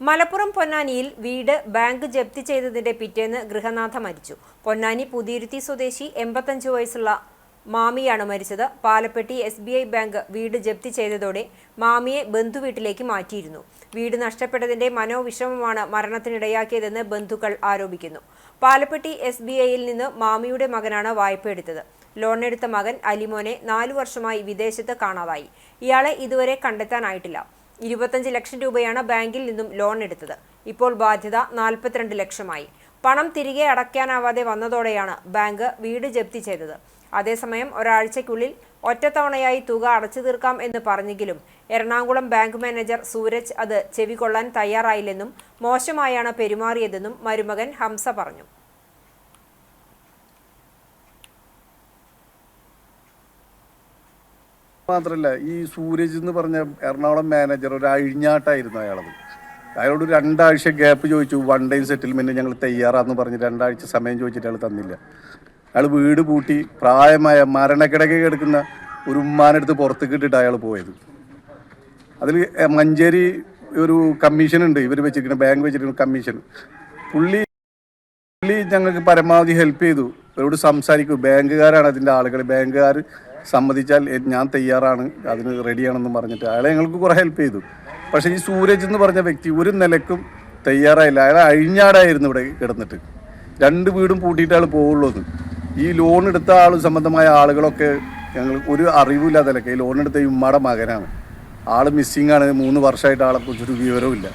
മലപ്പുറം പൊന്നാനിയിൽ വീട് ബാങ്ക് ജപ്തി ചെയ്തതിന്റെ പിറ്റേന്ന് ഗൃഹനാഥ മരിച്ചു. പൊന്നാനി പുതിയിരുത്തി സ്വദേശി 85 വയസ്സുള്ള മാമിയാണ് മരിച്ചത്. പാലപ്പെട്ടി SBI ബാങ്ക് വീട് ജപ്തി ചെയ്തതോടെ മാമിയെ ബന്ധുവീട്ടിലേക്ക് മാറ്റിയിരുന്നു. വീട് നഷ്ടപ്പെട്ടതിന്റെ മനോവിഷമമാണ് മരണത്തിനിടയാക്കിയതെന്ന് ബന്ധുക്കൾ ആരോപിക്കുന്നു. പാലപ്പെട്ടി SBIയിൽ നിന്ന് മാമിയുടെ മകനാണ് വായ്പയെടുത്തത്. ലോണെടുത്ത മകൻ അലിമോനെ 4 വർഷമായി വിദേശത്ത് കാണാതായി. ഇയാളെ ഇതുവരെ കണ്ടെത്താനായിട്ടില്ല. 25 ലക്ഷം രൂപയാണ് ബാങ്കിൽ നിന്നും ലോൺ എടുത്തത്. ഇപ്പോൾ ബാധ്യത 42 ലക്ഷമായി. പണം തിരികെ അടയ്ക്കാനാവാതെ വന്നതോടെയാണ് ബാങ്ക് വീട് ജപ്തി ചെയ്തത്. അതേസമയം ഒരാഴ്ചയ്ക്കുള്ളിൽ ഒറ്റത്തവണയായി തുക അടച്ചു തീർക്കാം എന്ന് പറഞ്ഞെങ്കിലും എറണാകുളം ബാങ്ക് മാനേജർ സൂരജ് അത് ചെവികൊള്ളാൻ തയ്യാറായില്ലെന്നും മോശമായാണ് പെരുമാറിയതെന്നും മരുമകൻ ഹംസ പറഞ്ഞു. മാത്രമല്ല, ഈ സൂരജ് എന്ന് പറഞ്ഞ എറണാകുളം മാനേജർ ഒരു അഴിഞ്ഞാട്ടായിരുന്നു അയാളത്. അയാളോട് 2 ആഴ്ച ഗ്യാപ്പ് ചോദിച്ചു. 1 ടൈം സെറ്റിൽമെൻറ്റ് ഞങ്ങൾ തയ്യാറാന്ന് പറഞ്ഞ് 2 ആഴ്ച സമയം ചോദിച്ചിട്ട് അയാൾ തന്നില്ല. അയാൾ വീട് പൂട്ടി പ്രായമായ മരണക്കിടക്കെ കിടക്കുന്ന ഒരു ഉമ്മാനെടുത്ത് പുറത്തേക്ക് ഇട്ടിട്ട് അയാൾ പോയത്. അതിൽ മഞ്ചേരി ഒരു കമ്മീഷനുണ്ട്, ഇവർ വെച്ചിരിക്കുന്ന ബാങ്ക് വെച്ചിരിക്കുന്ന കമ്മീഷൻ. പുള്ളി ഞങ്ങൾക്ക് പരമാവധി ഹെൽപ്പ് ചെയ്തു. ഇവരോട് സംസാരിക്കൂ, ബാങ്കുകാരാണ് അതിൻ്റെ ആളുകൾ, ബാങ്കുകാർ സമ്മതിച്ചാൽ ഞാൻ തയ്യാറാണ്, അതിന് റെഡിയാണെന്ന് പറഞ്ഞിട്ട് അയാളെ ഞങ്ങൾക്ക് കുറേ ഹെൽപ്പ് ചെയ്തു. പക്ഷേ ഈ സൂരജ് എന്ന് പറഞ്ഞ വ്യക്തി ഒരു നിലക്കും തയ്യാറായില്ല. അയാൾ അഴിഞ്ഞാടായിരുന്നു ഇവിടെ കിടന്നിട്ട്. 2 വീടും പൂട്ടിയിട്ട് അയാൾ പോവുള്ളൂ. ഈ ലോൺ എടുത്ത സംബന്ധമായ ആളുകളൊക്കെ ഞങ്ങൾ ഒരു അറിവില്ലാതെ ഈ ലോൺ എടുത്ത ഈ ഉമ്മയുടെ മകനാണ്. ആൾ മിസ്സിംഗ് ആണ്. 3 വർഷമായിട്ട് ആളെക്കുറിച്ചൊരു വിവരവും ഇല്ല.